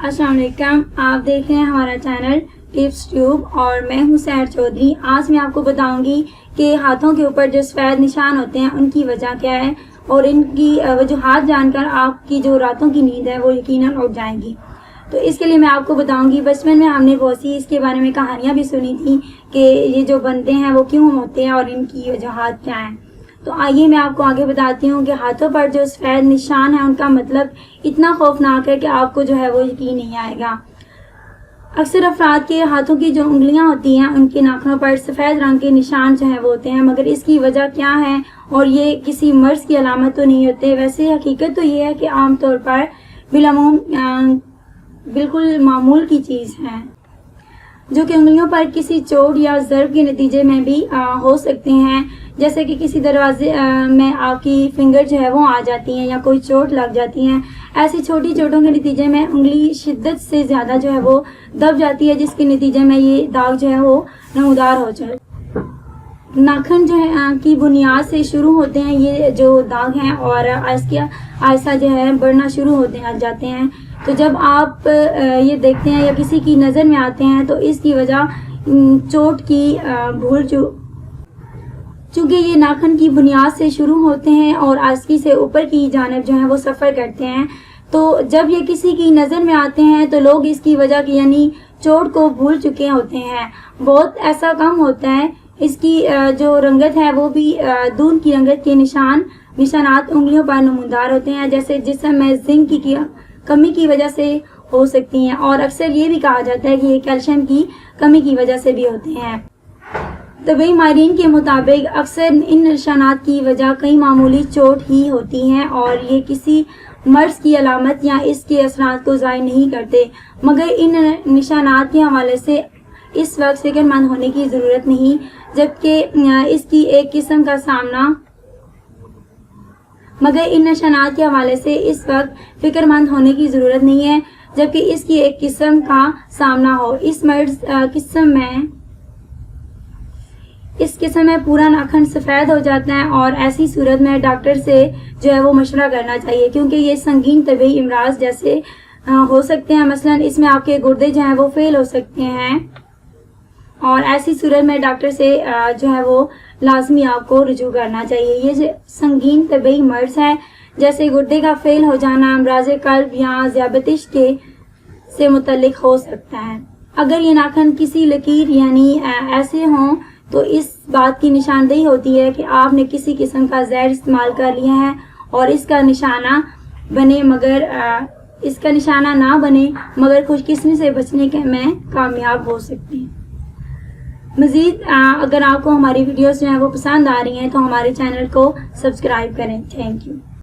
السلام علیکم، آپ دیکھ رہے ہیں ہمارا چینل ٹپس ٹیوب اور میں ہوں سحر چودھری۔ آج میں آپ کو بتاؤں گی کہ ہاتھوں کے اوپر جو سفید نشان ہوتے ہیں ان کی وجہ کیا ہے اور ان کی وجوہات جان کر آپ کی جو راتوں کی نیند ہے وہ یقیناً اٹھ جائیں گی۔ تو اس کے لیے میں آپ کو بتاؤں گی، بچپن میں ہم نے بہت سی اس کے بارے میں کہانیاں بھی سنی تھیں کہ یہ جو بنتے ہیں وہ کیوں ہوتے ہیں اور ان کی وجوہات کیا ہیں۔ تو آئیے میں آپ کو آگے بتاتی ہوں کہ ہاتھوں پر جو سفید نشان ہے ان کا مطلب اتنا خوفناک ہے کہ آپ کو جو ہے وہ یقین نہیں آئے گا۔ اکثر افراد کے ہاتھوں کی جو انگلیاں ہوتی ہیں ان کے ناخنوں پر سفید رنگ کے نشان جو ہیں وہ ہوتے ہیں، مگر اس کی وجہ کیا ہے اور یہ کسی مرض کی علامت تو نہیں ہوتے۔ ویسے حقیقت تو یہ ہے کہ عام طور پر بالعموم بالکل معمول کی چیز ہے، جو کہ انگلیوں پر کسی چوٹ یا ضرب کے نتیجے میں بھی ہو سکتے ہیں، جیسے کہ کسی دروازے میں آپ کی فنگر جو ہے وہ آ جاتی ہیں یا کوئی چوٹ لگ جاتی ہیں۔ ایسی چھوٹی چوٹوں کے نتیجے میں انگلی شدت سے زیادہ جو ہے وہ دب جاتی ہے، جس کے نتیجے میں یہ داغ جو ہے وہ نمودار ہو جائے۔ ناخن جو ہے کی بنیاد سے شروع ہوتے ہیں یہ جو داغ ہیں اور آہستہ جو ہے بڑھنا شروع ہوتے جاتے ہیں۔ تو جب آپ یہ دیکھتے ہیں یا کسی کی نظر میں آتے ہیں تو اس کی وجہ چوٹ کی بھول چونکہ یہ ناخن کی بنیاد سے شروع ہوتے ہیں اور آہستگی سے اوپر کی جانب جو ہے وہ سفر کرتے ہیں، تو جب یہ کسی کی نظر میں آتے ہیں تو لوگ اس کی وجہ کی یعنی چوٹ کو بھول چکے ہوتے ہیں۔ بہت ایسا کم ہوتا ہے، اس کی جو رنگت ہے وہ بھی دودھ کی رنگت کے نشانات انگلیوں پر نمودار ہوتے ہیں، جیسے جسم میں زنک کی کمی کی وجہ سے ہو سکتی ہیں، اور اکثر یہ بھی کہا جاتا ہے کہ یہ کیلشیم کی کمی کی وجہ سے بھی ہوتے ہیں۔ طبی ماہرین کے مطابق اکثر ان نشانات کی وجہ کئی معمولی چوٹ ہی ہوتی ہیں اور یہ کسی مرض کی علامت یا اس کے اثرات کو ظاہر نہیں کرتے، مگر ان نشانات کے حوالے سے اس وقت فکر مند ہونے کی ضرورت نہیں، جبکہ اس کی ایک قسم کا سامنا ہو۔ اس قسم میں پورا ناخن سفید ہو جاتا ہے اور ایسی صورت میں ڈاکٹر سے جو ہے وہ مشورہ کرنا چاہیے، کیونکہ یہ سنگین طبی امراض جیسے ہو سکتے ہیں۔ مثلا اس میں آپ کے گردے جو ہیں وہ فیل ہو سکتے ہیں، اور ایسی صورت میں ڈاکٹر سے جو ہے وہ لازمی آپ کو رجوع کرنا چاہیے۔ یہ سنگین طبی مرض ہے، جیسے گردے کا فیل ہو جانا امراض قلب یا ذیابیطس سے متعلق ہو سکتا ہے۔ اگر یہ ناخن کسی لکیر یعنی ایسے ہوں تو اس بات کی نشاندہی ہوتی ہے کہ آپ نے کسی قسم کا زہر استعمال کر لیا ہے اور اس کا نشانہ نہ بنے مگر خوش قسمی سے بچنے میں کامیاب ہو سکتے ہیں۔ مزید اگر آپ کو ہماری ویڈیوز جو ہیں وہ پسند آ رہی ہیں تو ہمارے چینل کو سبسکرائب کریں۔ Thank you.